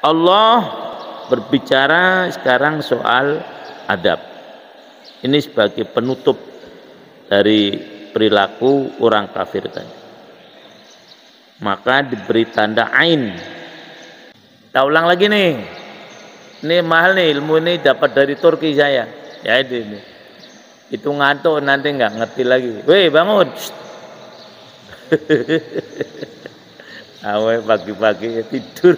Allah berbicara sekarang soal adab. Ini sebagai penutup dari perilaku orang kafir tadi. Maka diberi tanda ain. Kita ulang lagi nih. Ini mahal nih, ilmu ini dapat dari Turki saya. Ya ini. Itu ngantuk nanti nggak ngerti lagi. Weh bangun. Awe pagi-pagi tidur.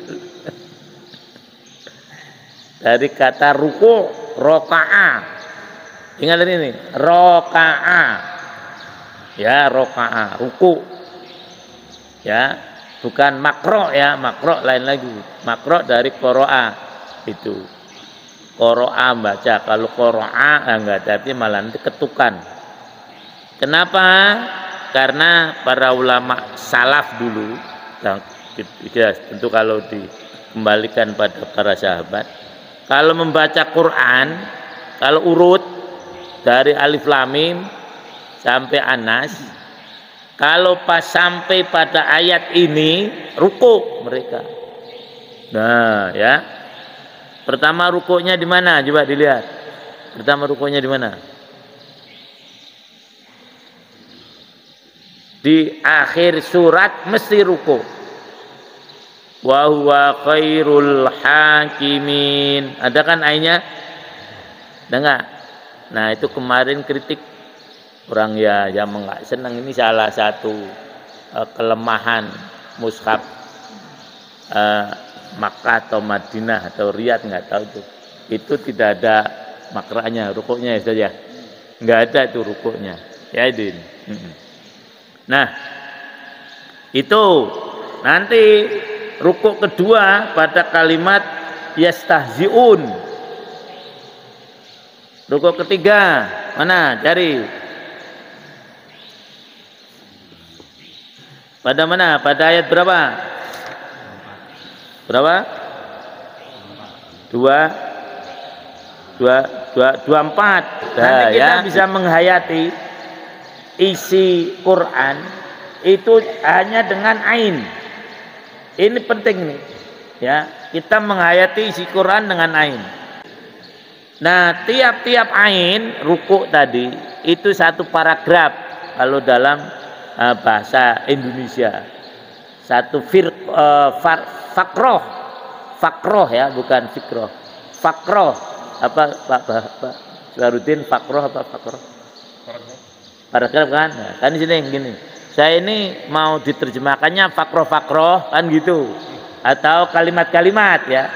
Dari kata ruku, roka'a. Ingat ini, roka'a. Ya, roka'a, ruku. Ya, bukan makro ya, makro lain lagi. Makro dari koro'a itu. Koro'a baca, kalau koro'a enggak, tapi malah nanti ketukan. Kenapa? Karena para ulama salaf dulu, ya, tentu kalau dikembalikan pada para sahabat, kalau membaca Quran, kalau urut dari Alif Lam Mim sampai Anas, kalau pas sampai pada ayat ini ruku mereka. Nah, ya. Pertama rukunya di mana? Coba dilihat. Pertama rukunya di mana? Di akhir surat mesti ruku. Wa huwa khairul hakimin. Ada kan ayatnya? Ada enggak? Nah, itu kemarin kritik orang ya yang enggak senang, ini salah satu kelemahan mushaf Makkah atau Madinah atau Riyadh, nggak tahu itu. Itu tidak ada makranya, rukuknya saja. Nggak ada itu rukuknya. Ya ini. Nah, itu nanti rukuk kedua pada kalimat yastahzi'un. Rukuk ketiga mana? Cari. Pada mana? Pada ayat berapa? Berapa? 24. Nanti kita bisa menghayati isi Quran itu hanya dengan ain. Ini penting nih, ya. Kita menghayati isi Quran dengan ain. Nah, tiap-tiap ain ruku tadi itu satu paragraf kalau dalam bahasa Indonesia. Satu fakroh ya, bukan fikroh. Fakroh apa Pak Sarudin, fakroh apa fakroh? Paragraf kan? Nah, kan di sini gini. Saya ini mau diterjemahkannya fakroh kan gitu, atau kalimat-kalimat ya.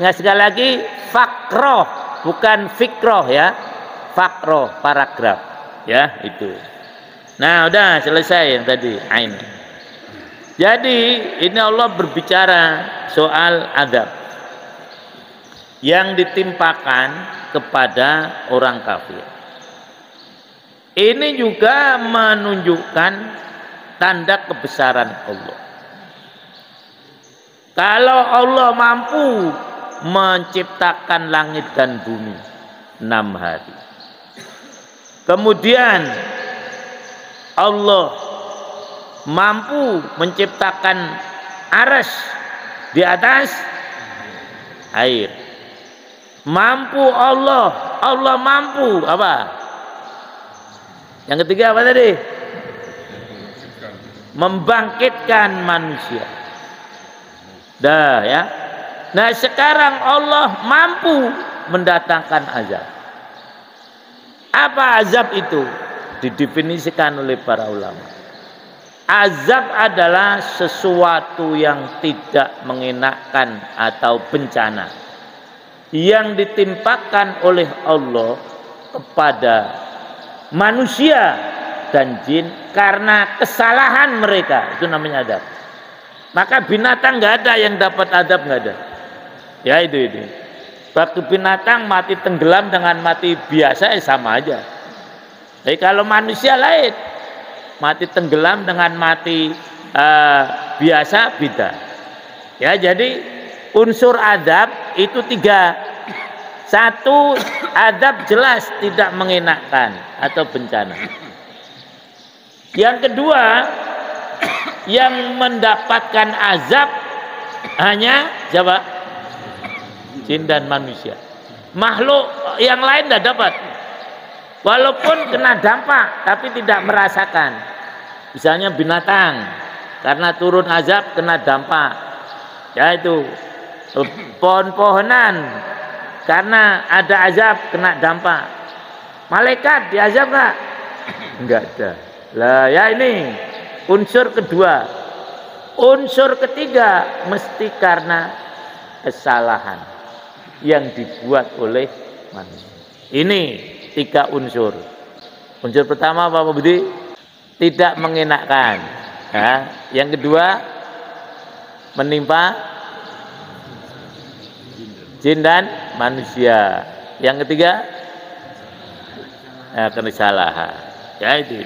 Nggak, sekali lagi fakroh bukan fikroh ya. Fakroh paragraf ya itu. Nah, udah selesai yang tadi ain. Jadi ini Allah berbicara soal adab yang ditimpakan kepada orang kafir. Ini juga menunjukkan tanda kebesaran Allah. Kalau Allah mampu menciptakan langit dan bumi 6 hari, kemudian Allah mampu menciptakan arsy di atas air. Mampu Allah mampu apa? Yang ketiga apa tadi? Membangkitkan manusia. Dah ya. Nah, sekarang Allah mampu mendatangkan azab. Apa azab itu? Didefinisikan oleh para ulama. Azab adalah sesuatu yang tidak mengenakan atau bencana yang ditimpakan oleh Allah kepada manusia dan jin karena kesalahan mereka. Itu namanya azab. Maka binatang nggak ada yang dapat azab, nggak ada. Ya itu. Bagi binatang mati tenggelam dengan mati biasa sama aja. Tapi kalau manusia lain, mati tenggelam dengan mati biasa beda. Ya, jadi unsur adab itu 3. 1, adab jelas tidak mengenakan atau bencana. Yang kedua, yang mendapatkan azab hanya siapa? Jin dan manusia. Makhluk yang lain tidak dapat. Walaupun kena dampak tapi tidak merasakan. Misalnya binatang karena turun azab kena dampak. Ya itu. Pohon-pohonan karena ada azab kena dampak. Malaikat diazab enggak? Enggak ada. Lah ya ini unsur kedua. Unsur ketiga mesti karena kesalahan yang dibuat oleh manusia. Ini 3 unsur. Unsur pertama apa Pak Budi? Tidak mengenakkan. Ya. Yang kedua menimpa jin dan manusia. Yang ketiga kesalahan. Ya itu.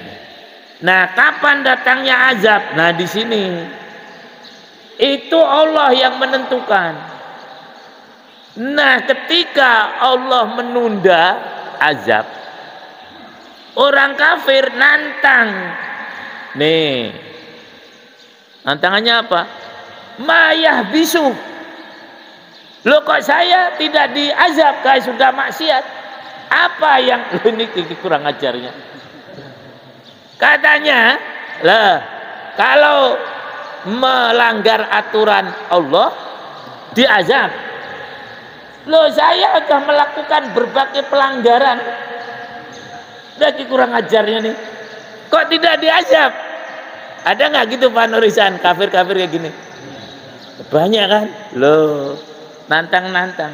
Nah, kapan datangnya azab? Nah, di sini itu Allah yang menentukan. Nah, ketika Allah menunda azab, orang kafir nantang. Nih, tantangannya apa? Mayah bisu. Loh kok saya tidak diazab kayak sudah maksiat? Apa yang ini kurang ajarnya? Katanya, lah kalau melanggar aturan Allah diazab. Loh saya sudah melakukan berbagai pelanggaran. Lagi kurang ajarnya nih. Kok tidak diazab? Ada nggak gitu Pak Nurisan? Kafir-kafir kayak gini. Banyak kan? Loh, nantang-nantang.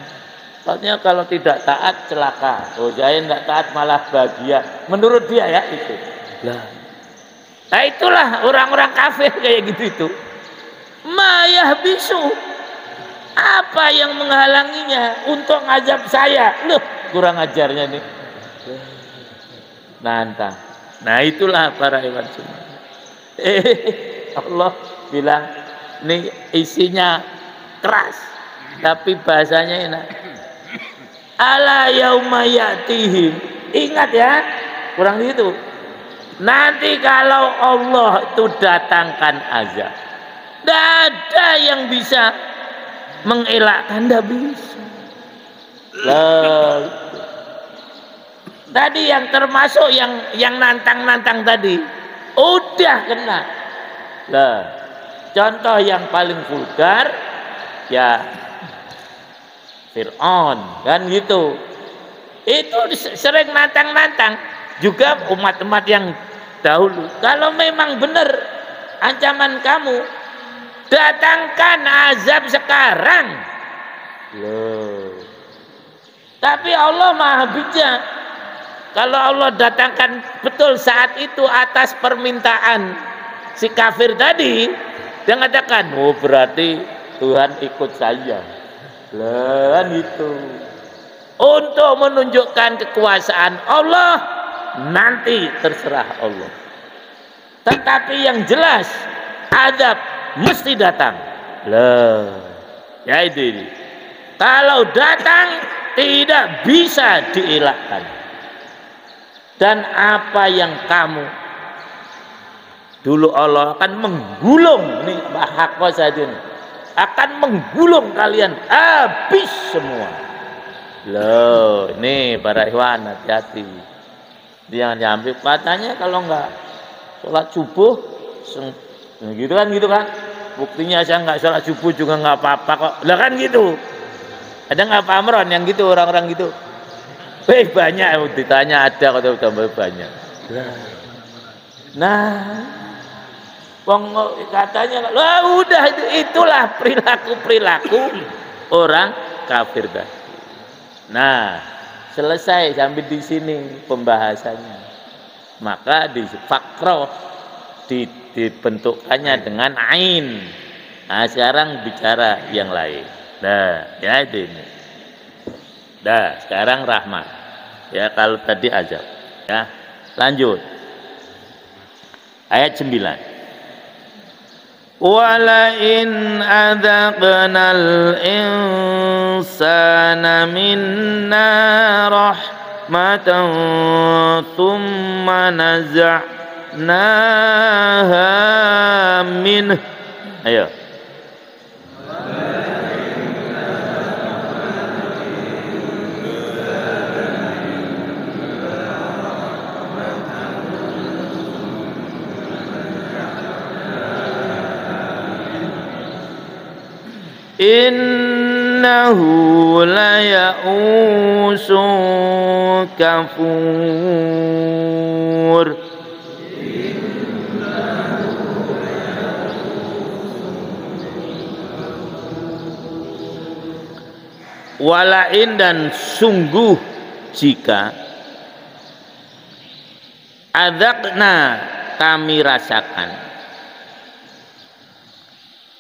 Soalnya kalau tidak taat celaka. Oh saya tidak taat malah bahagia. Menurut dia ya itu. Lah. Nah itulah orang-orang kafir kayak gitu itu. Mayah bisu. Apa yang menghalanginya untuk ngazab saya? Loh, kurang ajarnya nih. Nantang. Nah itulah para hewan semua. Allah bilang ini isinya keras tapi bahasanya enak. Ala yauma ya'tihim. Ingat ya, kurang gitu. Nanti kalau Allah itu datangkan azab, tidak ada yang bisa mengelakkan, tidak bisa. Tadi yang termasuk yang nantang-nantang tadi udah kena. Lah, contoh yang paling vulgar ya Fir'aun kan gitu. Itu sering nantang-nantang juga umat-umat yang dahulu. Kalau memang benar ancaman kamu, datangkan azab sekarang. Loh. Tapi Allah Maha bijak. Kalau Allah datangkan betul saat itu atas permintaan si kafir tadi, dia mengatakan, oh berarti Tuhan ikut saya. Lah itu. Untuk menunjukkan kekuasaan Allah, nanti terserah Allah. Tetapi yang jelas azab mesti datang. Lah, ya itu. Kalau datang tidak bisa dielakkan. Dan apa yang kamu dulu Allah akan menggulung nih hak saja akan menggulung kalian habis semua. Loh, ini para hewan hati-hati. Jangan nyampe katanya kalau enggak sholat subuh gitu kan. Buktinya saya enggak sholat subuh juga enggak apa-apa kok. Lah kan gitu. Ada enggak Pak Amron yang gitu orang-orang gitu? Banyak ditanya ada kok tambah banyak. Nah, katanya lah udah itulah perilaku orang kafir dah. Nah, selesai sampai di sini pembahasannya. Maka di fakroh dibentukannya dengan ain. Nah, sekarang bicara yang lain. Nah, ya ini. Dah, sekarang rahmat. Ya, kalau tadi azab. Ya, lanjut. Ayat 9. Wala in adzaqnal insana minna rahmatan thumma naza'naha min Ayo. Innahu la ya'usun kafur. Walain dan sungguh jika adzaqna kami rasakan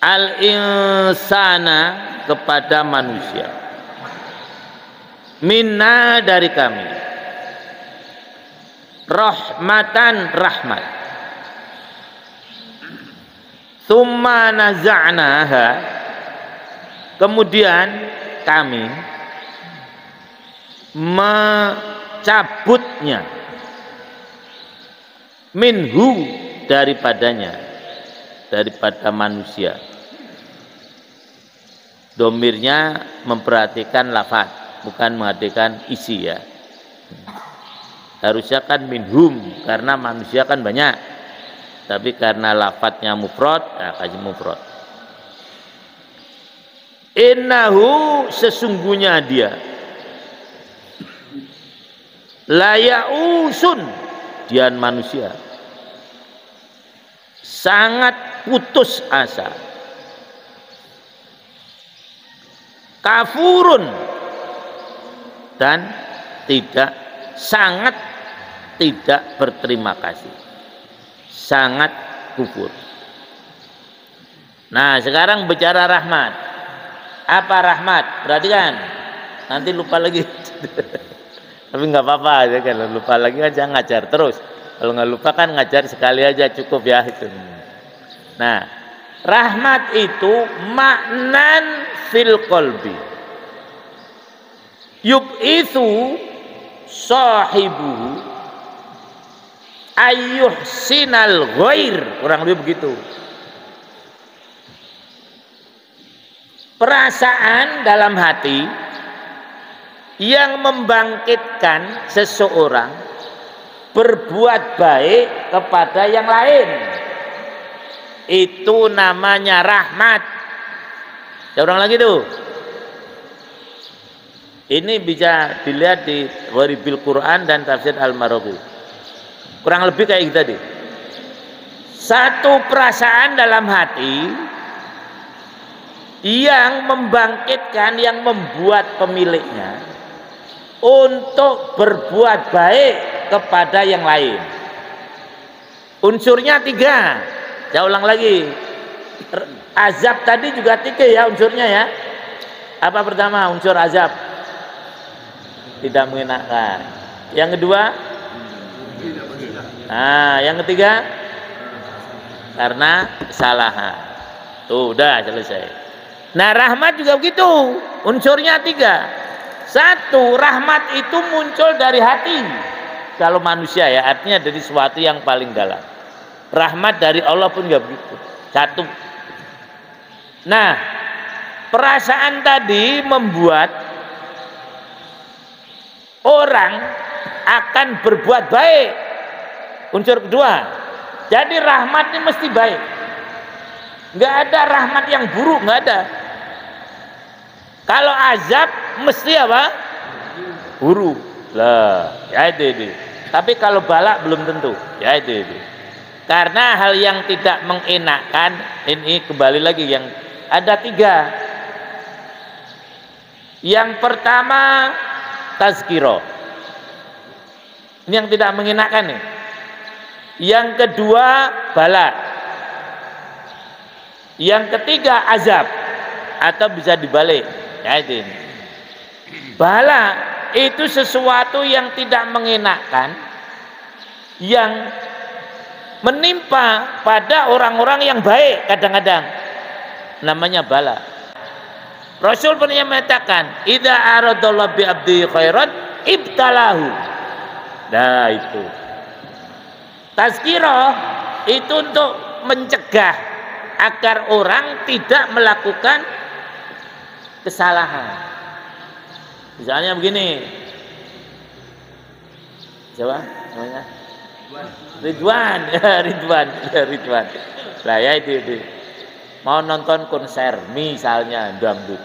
al insana kepada manusia minna dari kami rahmatan rahmat tsumma naza'naha kemudian kami mencabutnya minhu daripadanya daripada manusia. Domirnya memperhatikan lafaz bukan memperhatikan isi ya. Harusnya kan minhum karena manusia kan banyak, tapi karena lafadznya mufrad ya kasih mufrad. Innahu sesungguhnya dia la ya'usun dia manusia sangat putus asa kafurun dan sangat tidak berterima kasih sangat kufur. Nah sekarang bicara rahmat. Apa rahmat? Perhatikan, nanti lupa lagi. Tapi nggak apa-apa aja kalau lupa lagi aja ngajar terus. Kalau nggak lupa kan ngajar sekali aja cukup ya itu. Nah, rahmat itu maknan fil qalbi. Yub'itsu sahibuhu ayyuhsinal ghair, kurang lebih begitu. Perasaan dalam hati yang membangkitkan seseorang berbuat baik kepada yang lain, itu namanya rahmat. Ya orang lagi tuh. Ini bisa dilihat di Gharibil Quran dan Tafsir Al-Maraghi. Kurang lebih kayak gitu tadi. Satu perasaan dalam hati yang membangkitkan, yang membuat pemiliknya untuk berbuat baik kepada yang lain. Unsurnya 3. Saya ulang lagi. Azab tadi juga 3 ya unsurnya ya. Apa pertama unsur azab? Tidak mengenakan. Yang kedua? Nah, yang ketiga? Karena kesalahan. Tuh, udah selesai. Nah rahmat juga begitu, unsurnya 3. 1, rahmat itu muncul dari hati. Kalau manusia ya, artinya dari sesuatu yang paling dalam. Rahmat dari Allah pun juga begitu. 1. Nah, perasaan tadi membuat orang akan berbuat baik. Unsur kedua. Jadi rahmat ini mesti baik. Nggak ada rahmat yang buruk, nggak ada. Kalau azab mesti apa? Buruk. Lah, ya itu. Tapi kalau balak belum tentu. Ya itu. Karena hal yang tidak mengenakkan ini kembali lagi yang ada 3. Yang pertama tazkiro. Ini yang tidak mengenakkan nih. Yang kedua balak. Yang ketiga azab atau bisa dibalik. Ya itu. Bala itu sesuatu yang tidak mengenakkan yang menimpa pada orang-orang yang baik kadang-kadang. Namanya bala. Rasul pernah mengatakan, "Idza aradallahu bi 'abdi khairan ibtalahu." Nah itu. Tazkirah itu untuk mencegah agar orang tidak melakukan kesalahan. Misalnya begini, siapa namanya? Ridwan, Ridwan. Lah ya itu. Mau nonton konser, misalnya dangdut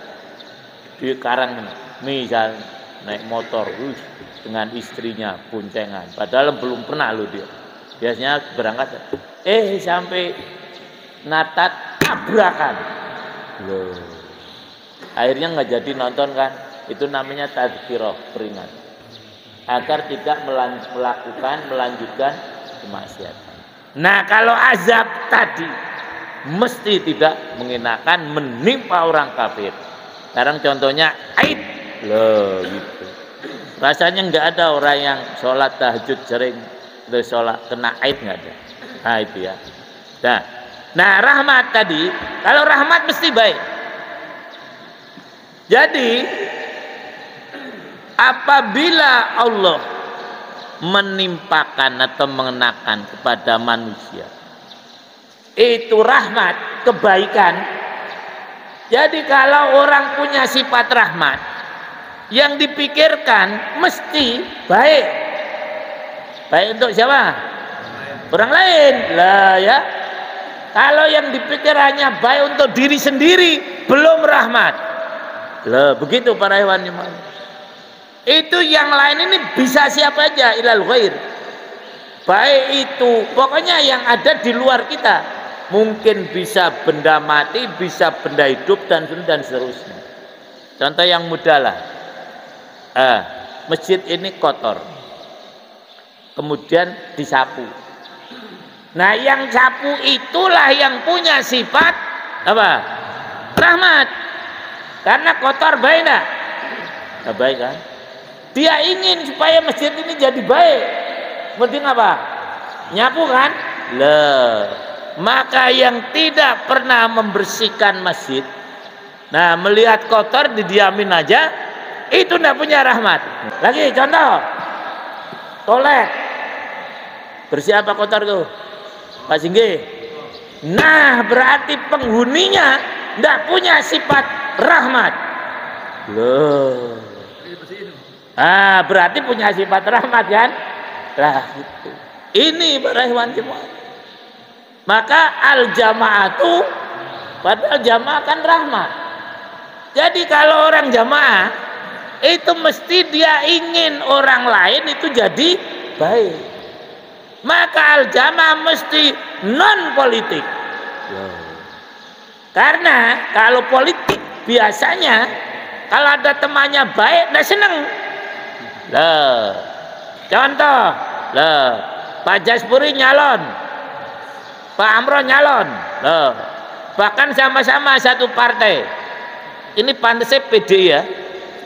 di Karang, misal naik motor, dengan istrinya boncengan. Padahal belum pernah loh dia. Biasanya berangkat, sampai Natat tabrakan. Loh. Akhirnya nggak jadi nonton kan? Itu namanya tadzkirah, peringatan. Agar tidak melanjutkan kemaksiatan. Nah, kalau azab tadi mesti tidak mengenakan menimpa orang kafir. Sekarang contohnya Aid. Loh gitu. Rasanya nggak ada orang yang sholat tahajud sering terus sholat kena Aid, nggak ada. Nah itu ya. Nah rahmat tadi, kalau rahmat mesti baik. Jadi apabila Allah menimpakan atau mengenakan kepada manusia itu rahmat, kebaikan. Jadi kalau orang punya sifat rahmat, yang dipikirkan mesti baik. Baik untuk siapa? Orang lain lah ya. Kalau yang dipikir hanya baik untuk diri sendiri, belum rahmat. Lah begitu para hewan iman. Itu yang lain ini bisa siapa aja, ilal ghair. Baik itu pokoknya yang ada di luar kita. Mungkin bisa benda mati, bisa benda hidup dan seterusnya. Contoh yang mudah lah. Masjid ini kotor. Kemudian disapu. Nah, yang sapu itulah yang punya sifat apa? Rahmat. Karena kotor baik enggak? Nah, baik kan? Dia ingin supaya masjid ini jadi baik. Penting apa? Nyapu kan? Maka yang tidak pernah membersihkan masjid, nah melihat kotor didiamin aja, itu tidak punya rahmat. Lagi contoh, toilet bersih apa kotor tuh, Pak Singgi? Nah berarti penghuninya tidak punya sifat rahmat. Loh. Berarti punya sifat rahmat kan? Lah gitu. Ini para hewan semua. Maka al-jamaatu, padahal jamaah kan rahmat. Jadi kalau orang jamaah itu mesti dia ingin orang lain itu jadi baik. Maka al-jamaah mesti non politik. Karena kalau politik biasanya kalau ada temannya baik, nah seneng. Contoh, Pak Jaspuri nyalon, Pak Amro nyalon, bahkan sama-sama satu partai. Ini pantasnya PDI ya,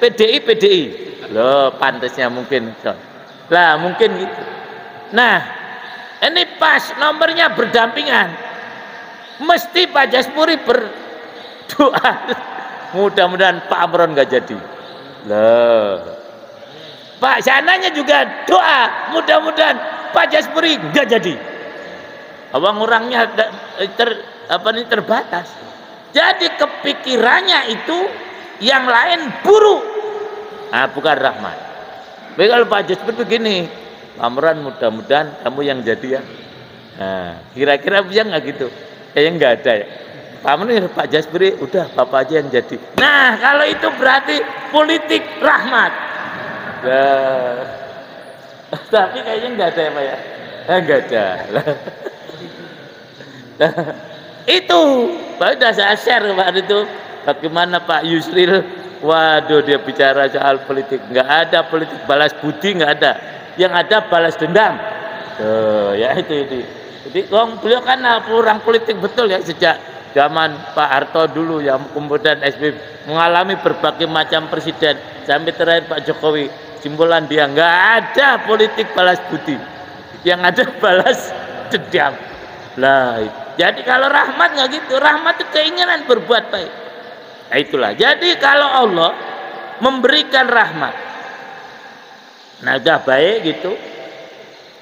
PDI. Pantasnya mungkin. Lah mungkin gitu. Nah, ini pas nomornya berdampingan, mesti Pak Jaspuri berdoa, mudah-mudahan Pak Amro nggak jadi. Pak sananya juga doa, mudah-mudahan Pak Jaspuri nggak jadi. Abang orangnya terbatas. Jadi kepikirannya itu yang lain buruk. Bukan rahmat. Tapi kalau Pak Jaspuri begini, Pak Amran mudah-mudahan kamu yang jadi ya. Kira-kira bisa nggak gitu? Kayaknya nggak ada ya. Pak Amran, Pak Jaspuri udah Bapak aja yang jadi. Nah kalau itu berarti politik rahmat. Tapi kayaknya nggak ada ya Pak ya. Nggak ada. Itu Pak udah saya share kemarin itu bagaimana Pak Yusril, waduh dia bicara soal politik, nggak ada politik balas budi, nggak ada, yang ada balas dendam. Ya itu. Jadi beliau kan orang politik betul ya, sejak zaman Pak Harto dulu yang kemudian SBY mengalami berbagai macam presiden sampai terakhir Pak Jokowi, simbolan dia nggak ada politik balas budi, yang ada balas dendam. Jadi kalau rahmat nggak gitu, rahmat itu keinginan berbuat baik. Nah itulah. Jadi kalau Allah memberikan rahmat, nah udah baik gitu.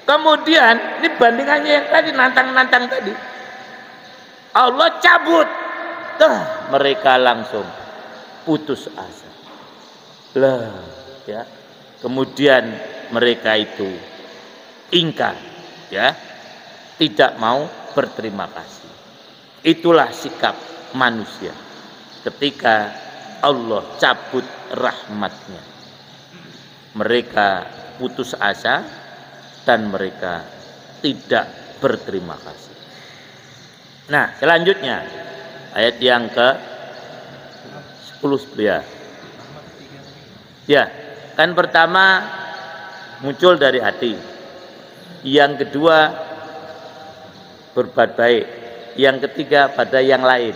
Kemudian ini bandingannya yang tadi nantang-nantang tadi. Allah cabut, mereka langsung putus asa. Lah, ya. Kemudian mereka itu ingkar, ya, tidak mau berterima kasih. Itulah sikap manusia ketika Allah cabut rahmatnya. Mereka putus asa dan mereka tidak berterima kasih. Nah, selanjutnya ayat yang ke-10 ya. Ya, kan pertama muncul dari hati. Yang kedua berbuat baik. Yang ketiga pada yang lain.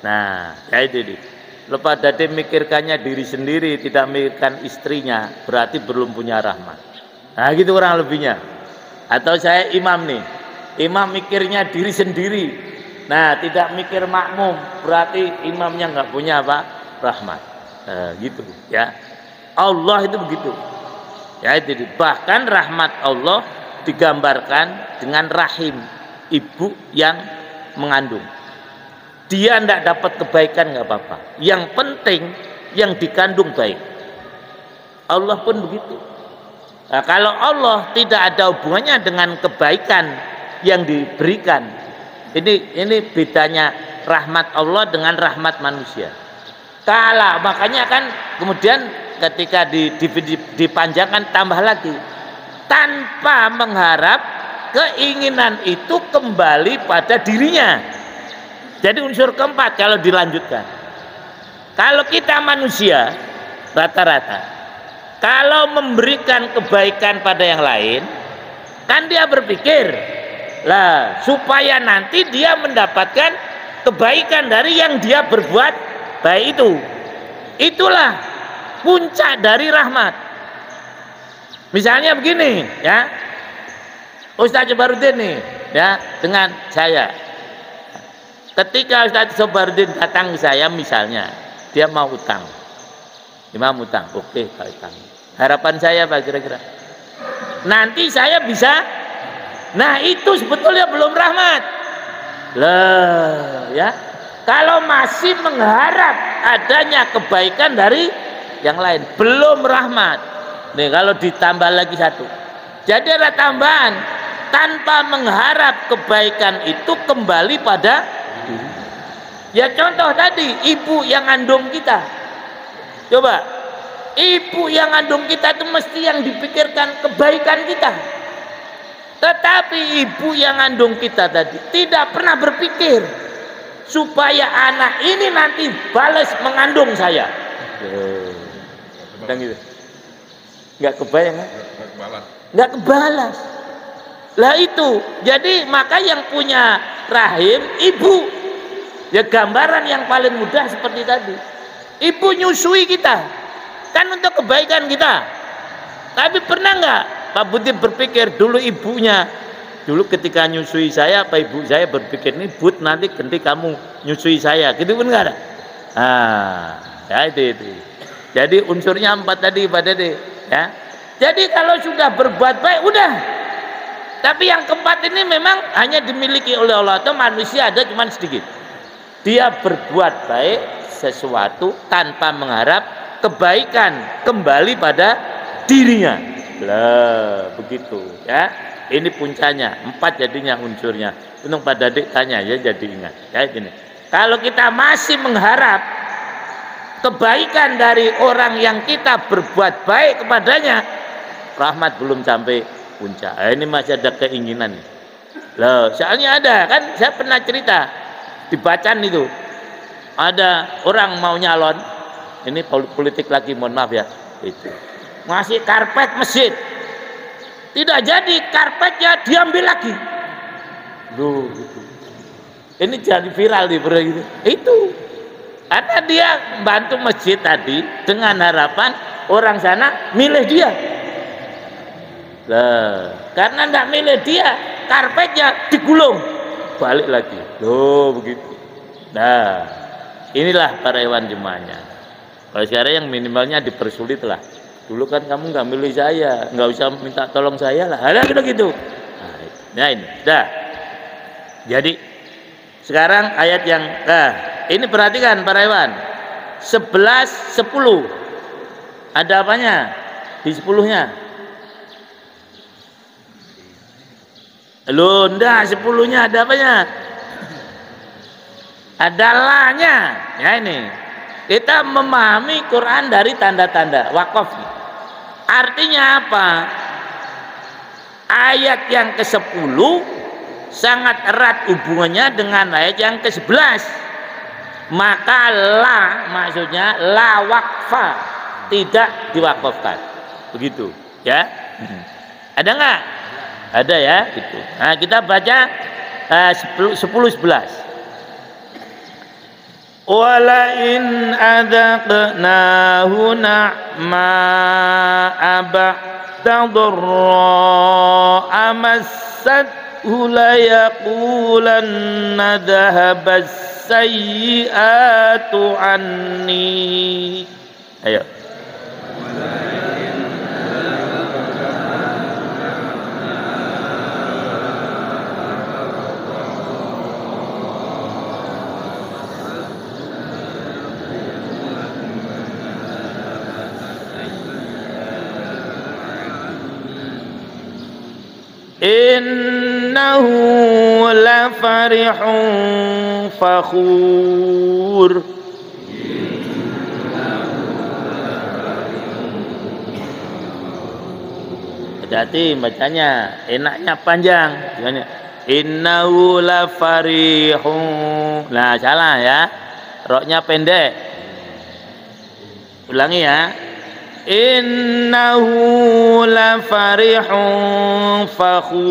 Nah, kayak itu. Lepas dari mikirkannya diri sendiri, tidak mikirkan istrinya, berarti belum punya rahmat. Nah, gitu kurang lebihnya. Atau saya imam nih, imam mikirnya diri sendiri, nah tidak mikir makmum, berarti imamnya nggak punya apa? Rahmat. Gitu ya. Allah itu begitu. Ya, itu bahkan rahmat Allah digambarkan dengan rahim, ibu yang mengandung. Dia tidak dapat kebaikan nggak apa-apa. Yang penting yang dikandung baik. Allah pun begitu. Nah, kalau Allah tidak ada hubungannya dengan kebaikan yang diberikan, ini bedanya rahmat Allah dengan rahmat manusia. Kalah, makanya kan kemudian ketika dipanjangkan tambah lagi, tanpa mengharap keinginan itu kembali pada dirinya. Jadi unsur keempat kalau dilanjutkan. Kalau kita manusia rata-rata, kalau memberikan kebaikan pada yang lain, kan dia berpikir, lah supaya nanti dia mendapatkan kebaikan dari yang dia berbuat baik itu. Itulah puncak dari rahmat. Misalnya begini, ya, Ustaz Jabaruddin nih, ya, dengan saya. Ketika Ustaz Jabaruddin datang ke saya, misalnya dia mau utang, oke, utang. Harapan saya apa kira-kira? Nanti saya bisa, nah itu sebetulnya belum rahmat. Lah, ya, kalau masih mengharap adanya kebaikan dari yang lain, belum rahmat. Nih kalau ditambah lagi satu, jadi ada tambahan, tanpa mengharap kebaikan itu kembali pada. Ya contoh tadi, ibu yang ngandung kita. Coba, ibu yang ngandung kita itu mesti yang dipikirkan kebaikan kita. Tetapi ibu yang ngandung kita tadi tidak pernah berpikir supaya anak ini nanti balas mengandung saya. Gitu. Nggak kebayang kan? Nggak kebalas. Lah itu, jadi maka yang punya rahim ibu. Ya gambaran yang paling mudah seperti tadi. Ibu nyusui kita, kan untuk kebaikan kita. Tapi pernah nggak Pak Budi berpikir dulu ibunya, dulu ketika nyusui saya, Pak Ibu saya berpikir nih Bud nanti ganti kamu nyusui saya, gitu pun nggak ada. Ya itu. Jadi unsurnya 4 tadi Pak Dede, ya. Jadi kalau sudah berbuat baik udah. Tapi yang keempat ini memang hanya dimiliki oleh Allah atau manusia ada cuman sedikit. Dia berbuat baik sesuatu tanpa mengharap kebaikan kembali pada dirinya. Lah begitu ya. Ini puncanya 4 jadinya unsurnya. Untung Pak Dadik tanya ya jadi ingat. Ya gini. Kalau kita masih mengharap kebaikan dari orang yang kita berbuat baik kepadanya, rahmat belum sampai puncak. Ini masih ada keinginan. Loh, soalnya ada kan saya pernah cerita dibacaan itu ada orang mau nyalon, ini politik lagi, mohon maaf ya, itu ngasih karpet masjid, tidak jadi karpetnya diambil lagi. Loh, gitu. Ini jadi viral di gitu. Itu karena dia bantu masjid tadi dengan harapan orang sana milih dia. Lah, karena enggak milih dia, karpetnya digulung balik lagi. Loh begitu. Nah, inilah para hewan jemaahnya. Kalau sekarang yang minimalnya dipersulit lah. Dulu kan kamu nggak milih saya, nggak usah minta tolong saya lah. Ada gitu. Nah ini, dah. Jadi Sekarang ayat yang ini perhatikan para hewan. 11, 10. Ada apanya di 10-nya? Loh, enggak, 10-nya ada apanya? Ada la-nya. Ya ini. Kita memahami Quran dari tanda-tanda wakaf. Artinya apa? Ayat yang ke-10 sangat erat hubungannya dengan ayat yang ke-11. Maka la maksudnya la wakfa, tidak diwakafkan. Begitu, ya. Ada enggak? Ada ya, gitu. Nah, kita baca 10 11. Wala in adzaqnahu na'ma'a ba'da dharra amassathu la yaqulanna dhahabas sayyi'atu anni. Ayo. Innahu la farihun fakhur. Hati-hati bacanya, enaknya panjang. Innahu la farihun. Nah, salah ya. Roknya pendek. Ulangi ya. Innahu la farihun fakhur.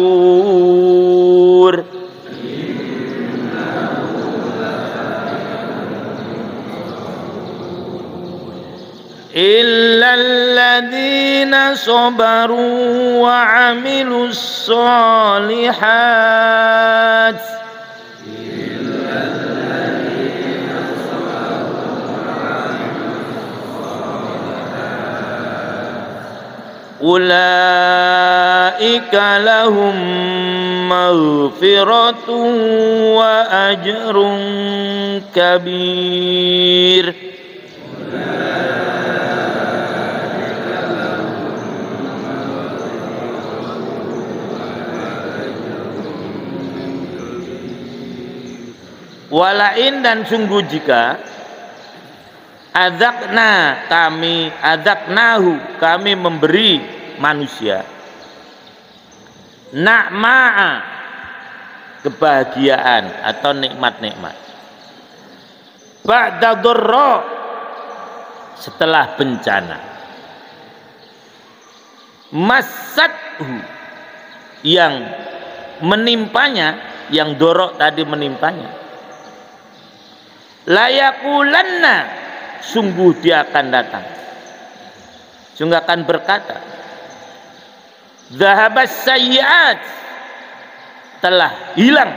Illal ladzina sabaru wa 'amilus shalihat. Ulaika lahum maghfiratun wa ajrun kabir. Walain dan sungguh jika adzaqnahu kami memberi manusia na'ma'a kebahagiaan atau nikmat-nikmat ba'da dharra setelah bencana massathu yang menimpanya, yang dorok tadi menimpanya, layakulanna sungguh dia akan datang, sungguh akan berkata, zahabas sayyiat, telah hilang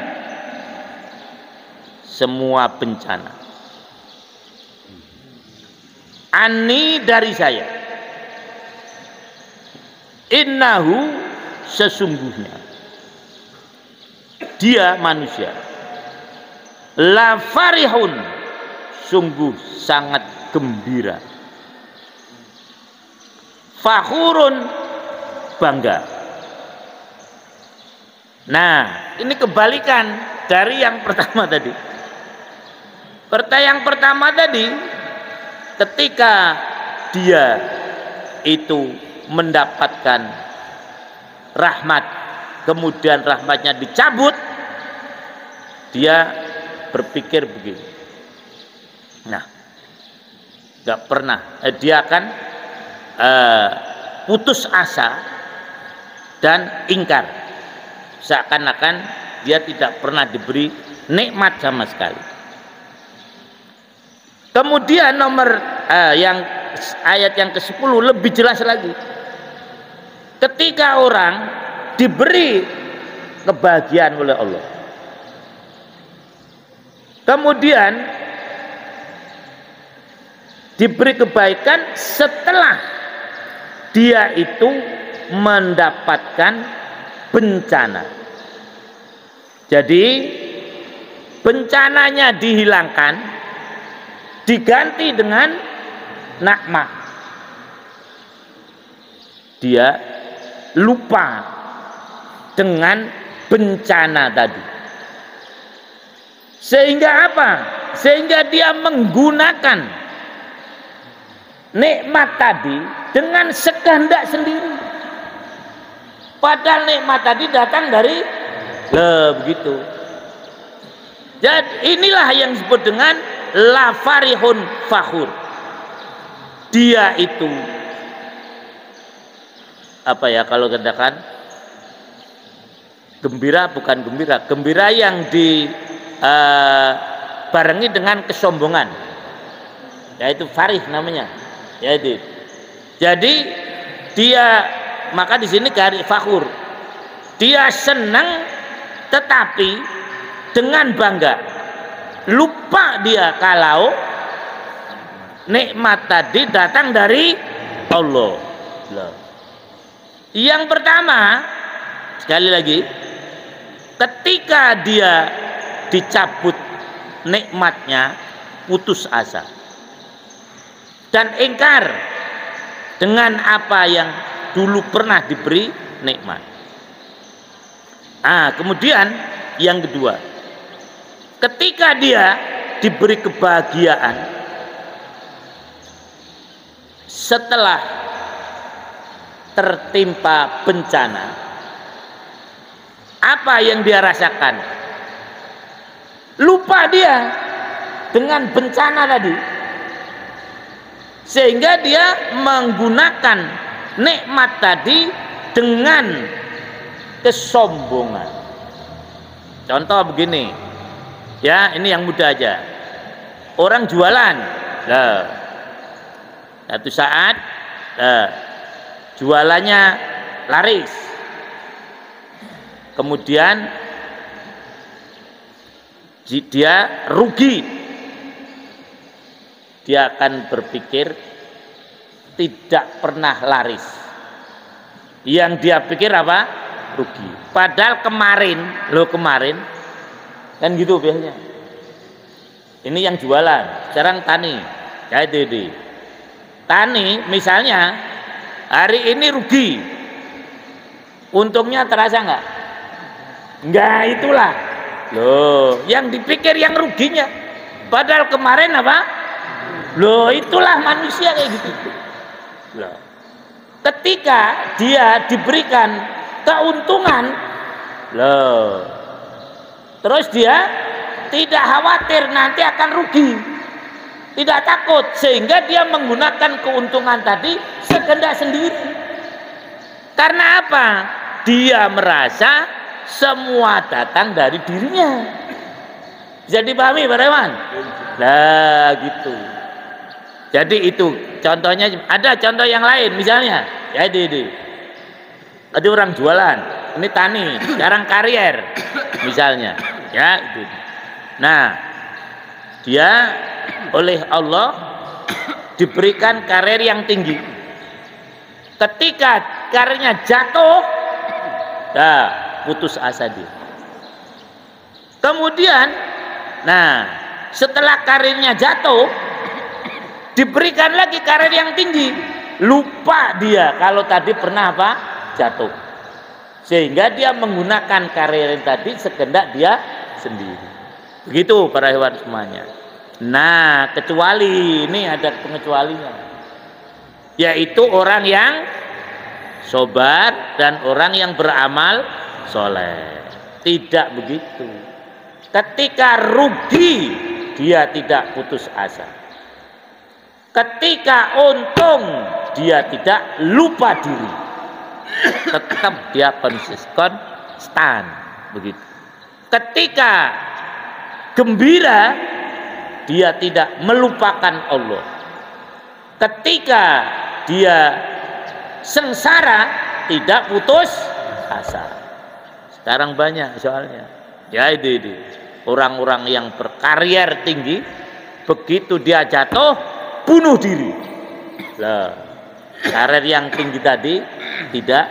semua bencana, ani dari saya, innahu sesungguhnya dia manusia, la farihun sungguh sangat gembira, fakhurun bangga. Nah, ini kebalikan dari yang pertama tadi. Yang pertama tadi ketika dia itu mendapatkan rahmat, kemudian rahmatnya dicabut, dia berpikir begini. Nah, nggak pernah dia akan putus asa dan ingkar, seakan-akan dia tidak pernah diberi nikmat sama sekali. Kemudian yang ayat yang ke-10 lebih jelas lagi. Ketika orang diberi kebahagiaan oleh Allah, kemudian diberi kebaikan setelah dia itu mendapatkan bencana. Jadi bencananya dihilangkan, diganti dengan nikmat. Dia lupa dengan bencana tadi. Sehingga apa? Sehingga dia menggunakan nikmat tadi dengan sekehendak sendiri. Padahal nikmat tadi datang dari begitu. Jadi inilah yang disebut dengan la farihun fakhur. Dia itu apa ya kalau katakan gembira, bukan gembira, gembira yang barengi dengan kesombongan, yaitu farih namanya, yaitu. Jadi dia, maka di sini garis fakhur, dia senang tetapi dengan bangga, lupa dia kalau nikmat tadi datang dari Allah. Yang pertama, sekali lagi, ketika dia dicabut nikmatnya, putus asa dan ingkar dengan apa yang dulu pernah diberi nikmat. Kemudian yang kedua, ketika dia diberi kebahagiaan setelah tertimpa bencana, apa yang dia rasakan? Lupa dia dengan bencana tadi, sehingga dia menggunakan nikmat tadi dengan kesombongan. Contoh begini ya, ini yang mudah aja. Orang jualan, satu saat jualannya laris, kemudian dia rugi, dia akan berpikir tidak pernah laris. Yang dia pikir apa? Rugi. Padahal kemarin kan gitu biasanya. Ini yang jualan, sekarang tani, ya itu. Tani misalnya hari ini rugi, untungnya terasa nggak? Nggak, itulah. Loh, yang dipikir yang ruginya, padahal kemarin apa? Loh, itulah manusia kayak gitu. Loh, ketika dia diberikan keuntungan, loh, terus dia tidak khawatir nanti akan rugi, tidak takut, sehingga dia menggunakan keuntungan tadi sekehendak sendiri. Karena apa? Dia merasa semua datang dari dirinya. Bisa dipahami Pak Rewan? Nah gitu. Jadi itu contohnya. Ada contoh yang lain misalnya, ya ini. Ada orang jualan, ini tani, sekarang karier misalnya, ya itu. Nah, dia oleh Allah diberikan karir yang tinggi. Ketika karirnya jatuh, putus asa dia. Kemudian, setelah karirnya jatuh, diberikan lagi karir yang tinggi. Lupa dia kalau tadi pernah apa? Jatuh. Sehingga dia menggunakan karir yang tadi sekehendak dia sendiri. Begitu para hewan semuanya. Nah, kecuali ini ada pengecualinya, yaitu orang yang sobar dan orang yang beramal soleh. Tidak begitu. Ketika rugi dia tidak putus asa. Ketika untung dia tidak lupa diri. Tetap dia konstan begitu. Ketika gembira dia tidak melupakan Allah. Ketika dia sengsara tidak putus asa. Sekarang banyak soalnya. Ya ini orang-orang yang berkarier tinggi, begitu dia jatuh bunuh diri. Lah, karir yang tinggi tadi tidak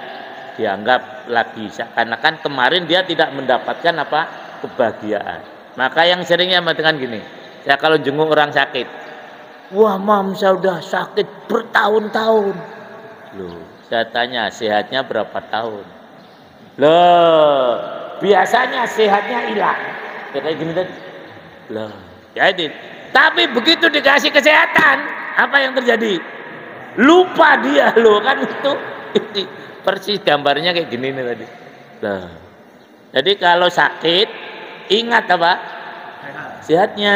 dianggap lagi, seakan-akan kemarin dia tidak mendapatkan apa? Kebahagiaan. Maka yang seringnya mengatakan gini, saya kalau jenguk orang sakit, wah mam saya udah sakit bertahun-tahun. Loh, saya tanya sehatnya berapa tahun? Loh, biasanya sehatnya hilang. Kayak gini tadi. Loh, jadi tapi begitu dikasih kesehatan, apa yang terjadi? Lupa dia loh, kan itu persis gambarnya kayak gini nih tadi. Loh. Jadi kalau sakit ingat apa? Sehatnya.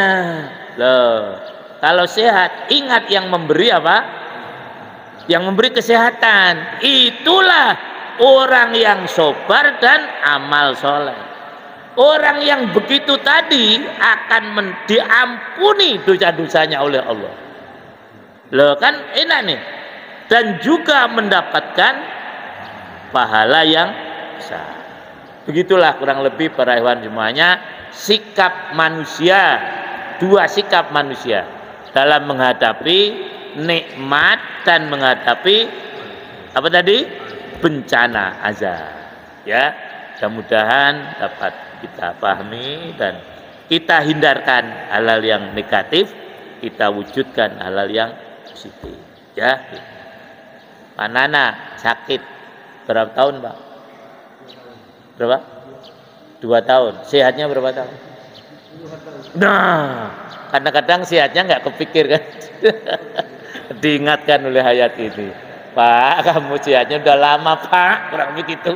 Loh. Kalau sehat ingat yang memberi apa? Yang memberi kesehatan. Itulah orang yang sabar dan amal soleh. Orang yang begitu tadi akan diampuni dosa-dosanya oleh Allah. Loh kan enak nih. Dan juga mendapatkan pahala yang besar. Begitulah kurang lebih para hewan semuanya sikap manusia. Dua sikap manusia dalam menghadapi nikmat dan menghadapi apa tadi? Bencana azab. Ya, mudah-mudahan dapat kita pahami dan kita hindarkan hal-hal yang negatif, kita wujudkan hal-hal yang positif. Ya, Pak Nana sakit berapa tahun Pak? Berapa? 2 tahun. Sehatnya berapa tahun? Nah, kadang-kadang sehatnya nggak kepikir kan? Diingatkan oleh ayat ini. Pak, kamu sehatnya udah lama Pak, kurang begitu.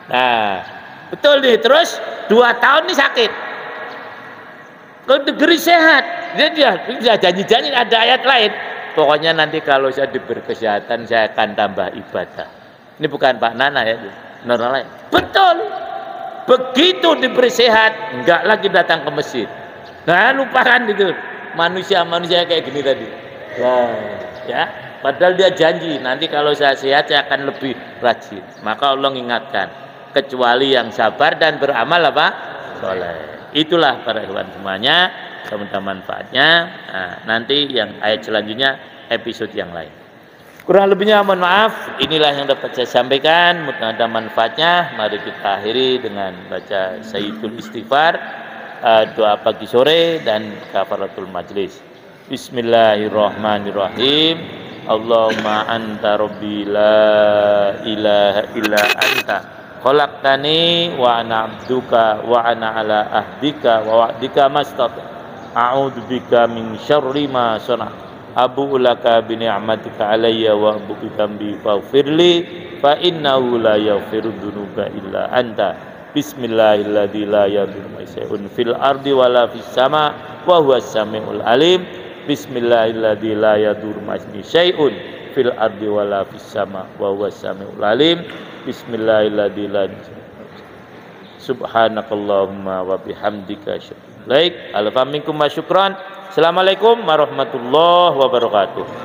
Nah, betul nih. Terus 2 tahun nih sakit. Kau negeri sehat. Dia janji-janji ada ayat lain. Pokoknya nanti kalau saya diberi kesehatan saya akan tambah ibadah. Ini bukan Pak Nana ya, normal lain. Betul. Begitu diberi sehat, enggak lagi datang ke masjid. Nah, lupakan itu. Manusia-manusia kayak gini tadi. Nah, ya. Padahal dia janji nanti kalau saya sehat saya akan lebih rajin. Maka Allah ingatkan, kecuali yang sabar dan beramal apa? Soleh. Itulah para hewan semuanya, semoga manfaatnya. Nah, nanti yang ayat selanjutnya episode yang lain. Kurang lebihnya mohon maaf. Inilah yang dapat saya sampaikan. Mudah-mudahan ada manfaatnya. Mari kita akhiri dengan baca Sayyidul Istighfar, doa pagi sore dan kafaratul majlis. Bismillahirrahmanirrahim. Allahumma anta rabbi la ilaha illa anta khalaqtani wa ana abduka wa ana ala ahdika wa wa'dika mastata a'udzu bika min syarri ma sana'tu abu'u laka bi ni'matika alayya wa abu'u bi dzambi faghfirli fa innahu la yaghfiru dzunuba illa anta. Bismillahilladzi la yadurru syai'un fil ardi wala fis sama wa huwas samiul alim. Bismillahilladzi la yadurru ma'asmi syai'un fil ardi wala fis sama wa huwas samiul alim. Bismillahilladzi la subhanakallahumma wa bihamdika asyhadu an la ilaha illa anta astaghfiruka wa atubu ilaik. Alfa minkum wa syukran. Assalamualaikum warahmatullahi wabarakatuh.